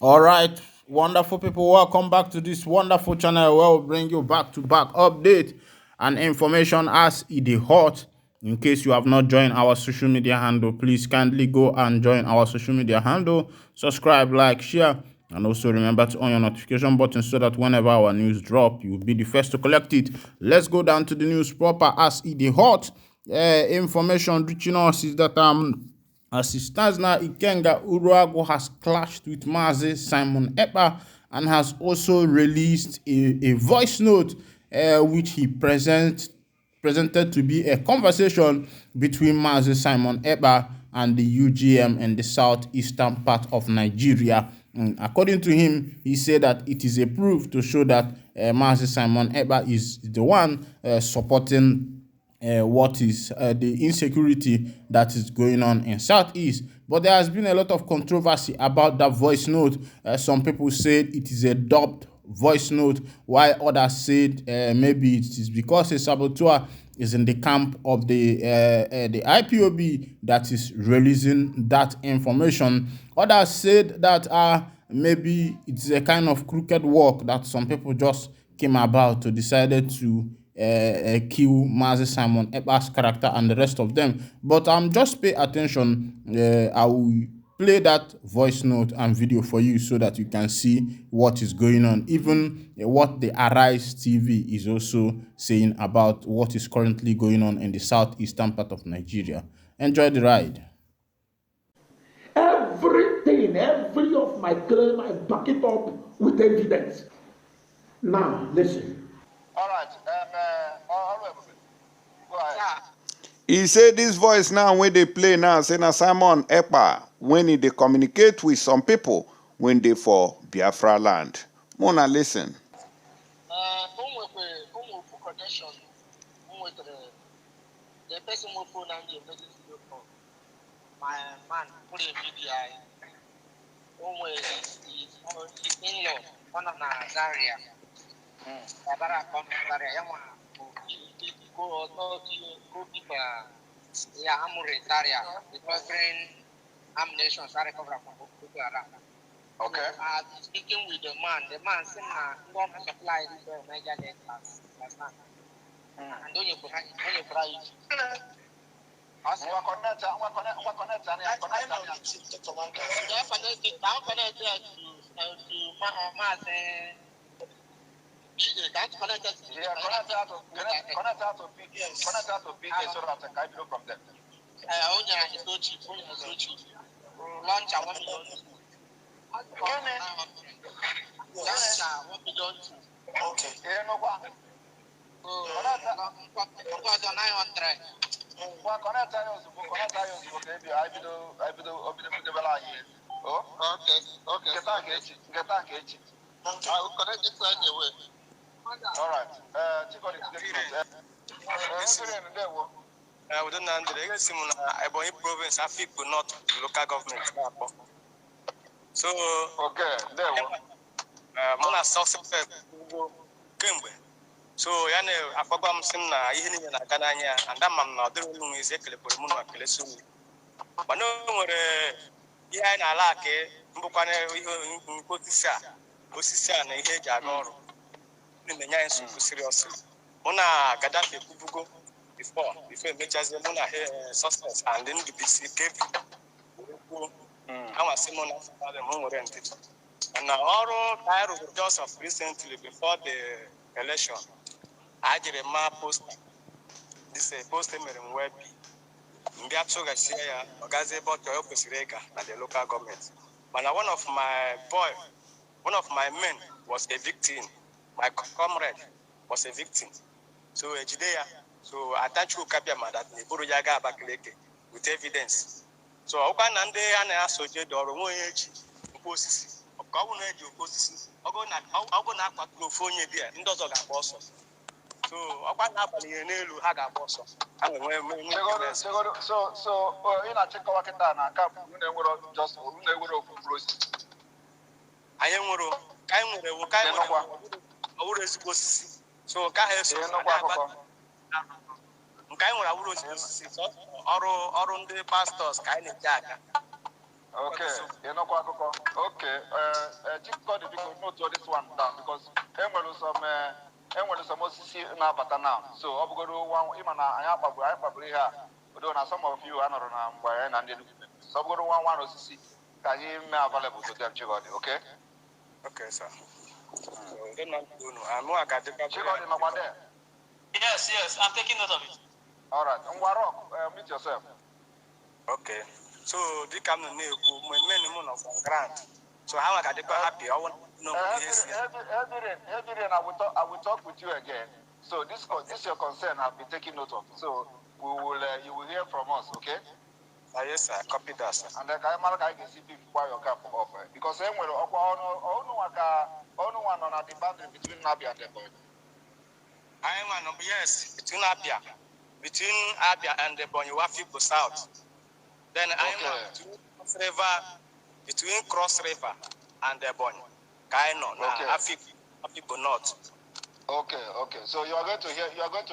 All right, wonderful people, welcome back to this wonderful channel where we bring you back-to-back update and information as it is hot. In case you have not joined our social media handle, please kindly go and join our social media handle, subscribe, like, share, and also remember to on your notification button so that whenever our news drop, you'll be the first to collect it. Let's go down to the news proper as it is hot. Information reaching us is that as it stands now, Ikenga Uruagu has clashed with Mazi Simon Ekpa and has also released a voice note which he presented to be a conversation between Mazi Simon Ekpa and the UGM in the southeastern part of Nigeria. According to him, he said that it is a proof to show that Mazi Simon Ekpa is the one supporting what is the insecurity that is going on in Southeast. But there has been a lot of controversy about that voice note. Some people said it is a dubbed voice note, while others said maybe it is because a saboteur is in the camp of the IPOB that is releasing that information. Others said that maybe it's a kind of crooked work that some people just came about to decided to kill Mazi Simon Ekpa's character and the rest of them. But just pay attention. I will play that voice note and video for you so that you can see what is going on. Even what the Arise TV is also saying about what is currently going on in the southeastern part of Nigeria. Enjoy the ride. Everything, every of my claim, I back it up with evidence. Now, listen. All right. Go ahead. He said this voice now when they play now, say na Simon Ekpa, when they communicate with some people when they for Biafra land. Mona, listen. The person who phone and the video call. My man put a video. His in-law, one of Nazaria. Abara come Nazaria. Go people. Yeah, Amure Zaria. The covering ammunition. Sorry, cover from people around. Okay. Speaking with the man said, "I'm going to supply this Niger Delta last night." And don't you put it? Within the Ebonyi province, Afikpo not local government. So, okay, there we Mona suspect Kimbe. So, Yana Afabam Simna, Ihini and Akananya, and Damam, now there is a Kelepurmuna Kelesu. But no more behind Alake, Mbukane, Osisa, and Hejagor in the Nyan seriously. Mona Gaddafi Kubugo. Before majors Mona suspects and then the BC gave I was Simon the moon rented. And now all Cairo just of recently before the election, I did a map post this post in web Mbiapso Garcia Gazebo to help Sirega at the local government. But now one of my men was a victim. My comrade was a victim. So Judea. So I attach you Kabiama that Niburu Yaga Bakaleke with evidence. So Okan and they are associated or one age posts. Okan age posts. Ogona Patrophonia beer, Indoors of Apostle. So Okan Abali Nelu Haga Apostle. So in a check of Wakanda, camp, just I am always goes. So Kahes nke anyị nwere awụrụ osisi ọrụ ndị pastọs ka anyị na-eji aga Okay, you know what? Okay, just got the people note to this one down because some OCC now, but now. So I'm going to one, even I probably here. But some of you are not on and then so I'm going to one OCC. Can you make available to them, Chigodi? Okay? Okay, sir. I'm more academic. Chigodi, no one there. Yes, I'm taking note of it. All right, Warok, meet yourself. Okay. So they come to me when of grant. So how I got happy? I want to know. Every day I will talk with you again. So this your concern have been taken note of. So we will you will hear from us, okay? Yes, sir. Copy that, sir. And the guy can see before your cap offer because then we'll only one on the boundary between Nabi and the boy. I am yes between Abia and the Bonyawafi go south. Then I am between Cross River and the Bon. Kaino, Africa north. Okay. So you are going to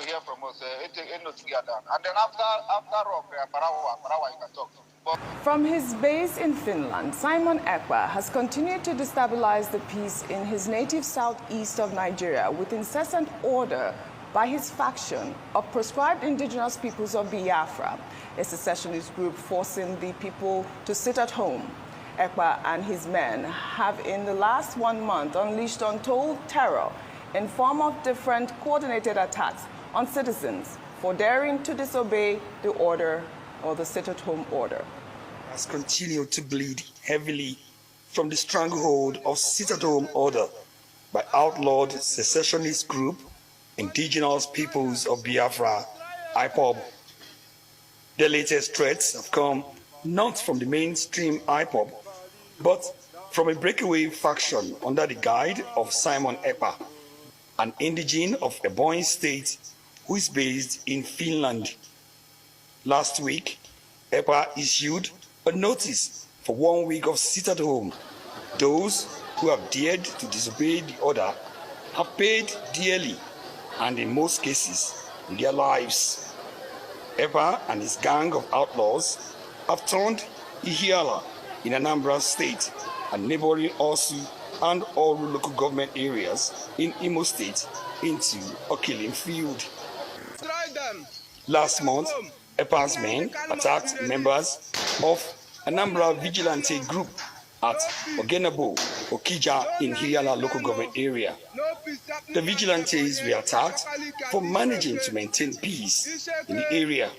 hear from us. Together. And then after rock, Parawa, you can talk. From his base in Finland, Simon Ekpa has continued to destabilize the peace in his native southeast of Nigeria with incessant order by his faction of proscribed indigenous peoples of Biafra, a secessionist group forcing the people to sit at home. Ekpa and his men have in the last 1 month unleashed untold terror in form of different coordinated attacks on citizens for daring to disobey the order or the sit-at-home order. Has continued to bleed heavily from the stranglehold of sit-at-home order by outlawed secessionist group Indigenous Peoples of Biafra, IPOB. The latest threats have come not from the mainstream IPOB, but from a breakaway faction under the guide of Simon Ekpa, an indigene of Ebonyi State who is based in Finland. Last week, Ekpa issued a notice for 1 week of sit-at-home. Those who have dared to disobey the order have paid dearly, and in most cases, their lives. Ekpa and his gang of outlaws have turned Ihiala in Anambra State and neighboring Osu and all local government areas in Imo State into a killing field. Last month, Ekpa's men attacked members of Anambra Vigilante Group at Ogenabo, Okija in Ihiala local government area. The vigilantes were attacked for managing to maintain peace in the area.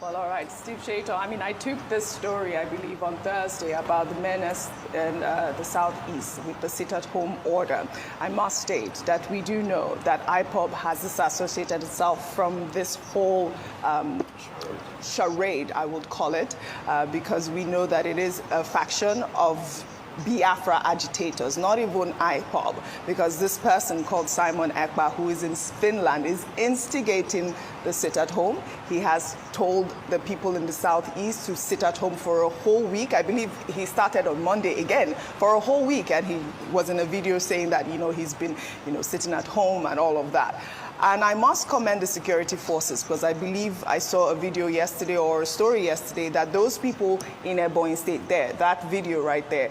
Well, all right, Steve Shato, I took this story, I believe, on Thursday about the menace in the southeast with the sit-at-home order. I must state that we do know that IPOB has disassociated itself from this whole charade, I would call it, because we know that it is a faction of Biafra agitators, not even IPOB, because this person called Simon Ekpa, who is in Finland, is instigating the sit-at-home. He has told the people in the southeast to sit at home for a whole week. I believe he started on Monday again for a whole week, and he was in a video saying that, he's been, sitting at home and all of that. And I must commend the security forces, because I believe I saw a video yesterday or a story yesterday that those people in Ebonyi State there, that video right there,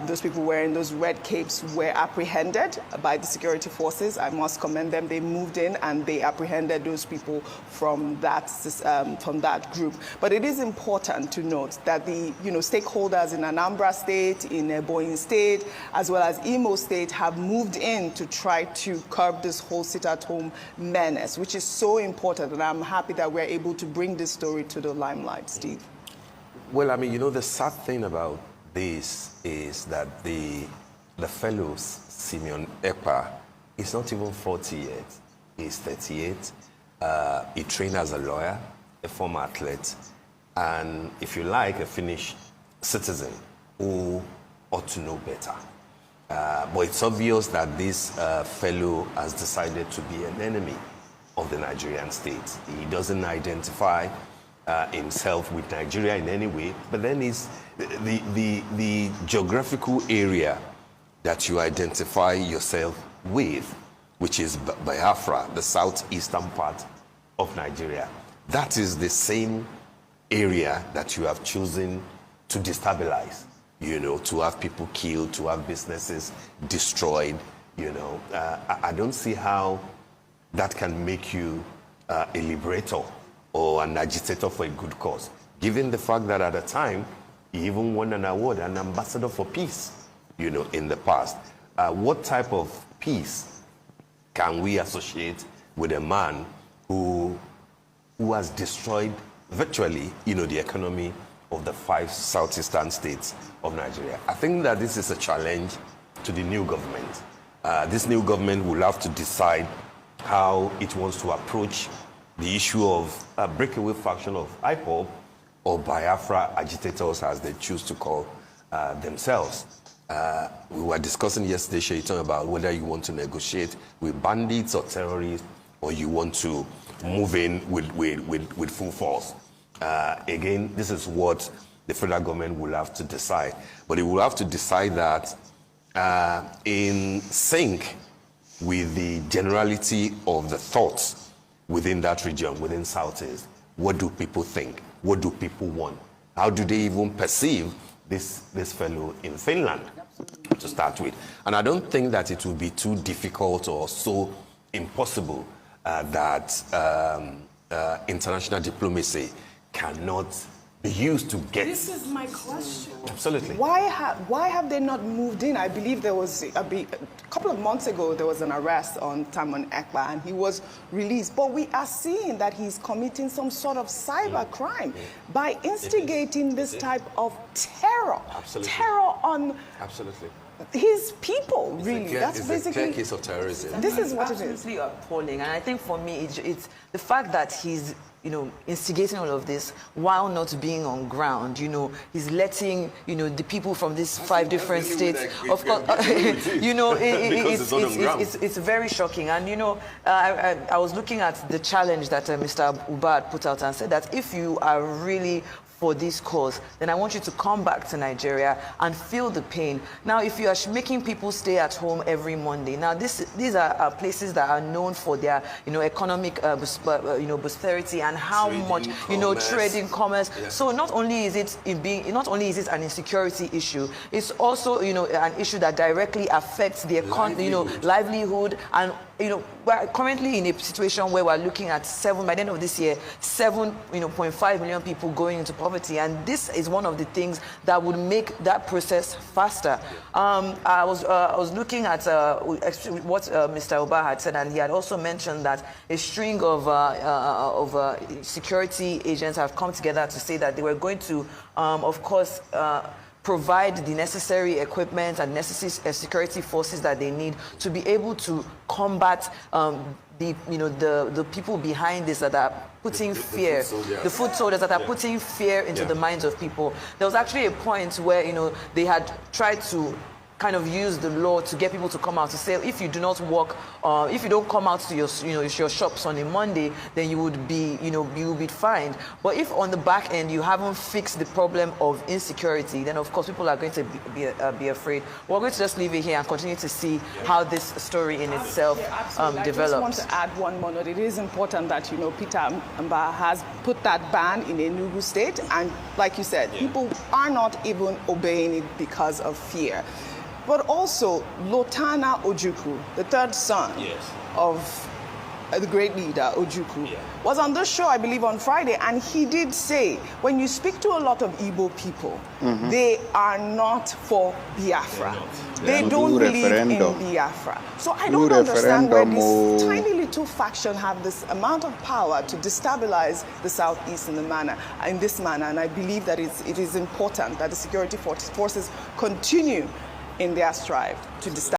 those people wearing those red capes were apprehended by the security forces. I must commend them. They moved in and they apprehended those people from that group. But it is important to note that the stakeholders in Anambra State, in Ebonyi State, as well as Imo State have moved in to try to curb this whole sit-at-home menace, which is so important, and I'm happy that we're able to bring this story to the limelight, Steve. Well, the sad thing about this is that the fellow Simon Ekpa is not even 40 yet. He's 38. He trained as a lawyer, a former athlete, and if you like, a Finnish citizen who ought to know better. But it's obvious that this fellow has decided to be an enemy of the Nigerian state. He doesn't identify himself with Nigeria in any way, but then the geographical area that you identify yourself with, which is Biafra, the southeastern part of Nigeria. That is the same area that you have chosen to destabilize you know, to have people killed, to have businesses destroyed, you know. I don't see how that can make you a liberator or an agitator for a good cause, given the fact that at the time, he even won an award, an ambassador for peace, you know, in the past. What type of peace can we associate with a man who has destroyed virtually, you know, the economy of the 5 southeastern states of Nigeria? I think that this is a challenge to the new government. This new government will have to decide how it wants to approach the issue of a breakaway faction of IPOB or Biafra agitators, as they choose to call themselves. We were discussing yesterday, Shaitan, about whether you want to negotiate with bandits or terrorists, or you want to move in with full force. Again, this is what the federal government will have to decide. But it will have to decide that in sync with the generality of the thoughts within that region, within Southeast. What do people think? What do people want? How do they even perceive this fellow in Finland, to start with? And I don't think that it will be too difficult or so impossible that international diplomacy cannot be used to get... This is my question. Absolutely. Why have they not moved in? I believe there was a couple of months ago, there was an arrest on Simon Ekpa, and he was released. But we are seeing that he's committing some sort of cyber crime by instigating this type of terror. Absolutely. Terror on... Absolutely. His people, really. That's it's basically a clear case of terrorism. This is what it is. Absolutely appalling, and I think for me, it's the fact that he's, you know, instigating all of this while not being on ground. You know, he's letting, you know, the people from these 5 different states, of course, you know, it's very shocking. And you know, I was looking at the challenge that Mr. Ubad put out and said that if you are really for this cause, then I want you to come back to Nigeria and feel the pain. Now, if you are making people stay at home every Monday, now these are places that are known for their, you know, economic, prosperity and how trading, much, you know, trading, commerce. Yeah. So not only is it an insecurity issue, it's also, you know, an issue that directly affects the livelihood. And you know, we're currently in a situation where we're looking at by the end of this year, 7.5 million people going into poverty, and this is one of the things that would make that process faster. I was looking at what Mr. Oba had said, and he had also mentioned that a string of security agents have come together to say that they were going to, of course, provide the necessary equipment and necessary security forces that they need to be able to combat the people behind this that are putting fear, the foot soldiers that are putting fear into the minds of people. There was actually a point where, you know, they had tried to kind of use the law to get people to come out to say, if you do not work, if you don't come out to your shops on a Monday, then you would be, you will be fined. But if on the back end you haven't fixed the problem of insecurity, then of course people are going to be afraid. We're going to just leave it here and continue to see how this story in itself develops. I just want to add one more note. It is important that, you know, Peter Mba has put that ban in Enugu State, and like you said, people are not even obeying it because of fear. But also, Lotana Ojukwu, the third son of the great leader, Ojukwu, was on this show, I believe, on Friday, and he did say, when you speak to a lot of Igbo people, they are not for Biafra. They don't believe in Biafra. So I don't understand why this tiny little faction have this amount of power to destabilize the Southeast in this manner, and I believe that it is important that the security forces continue in their strive to destabilize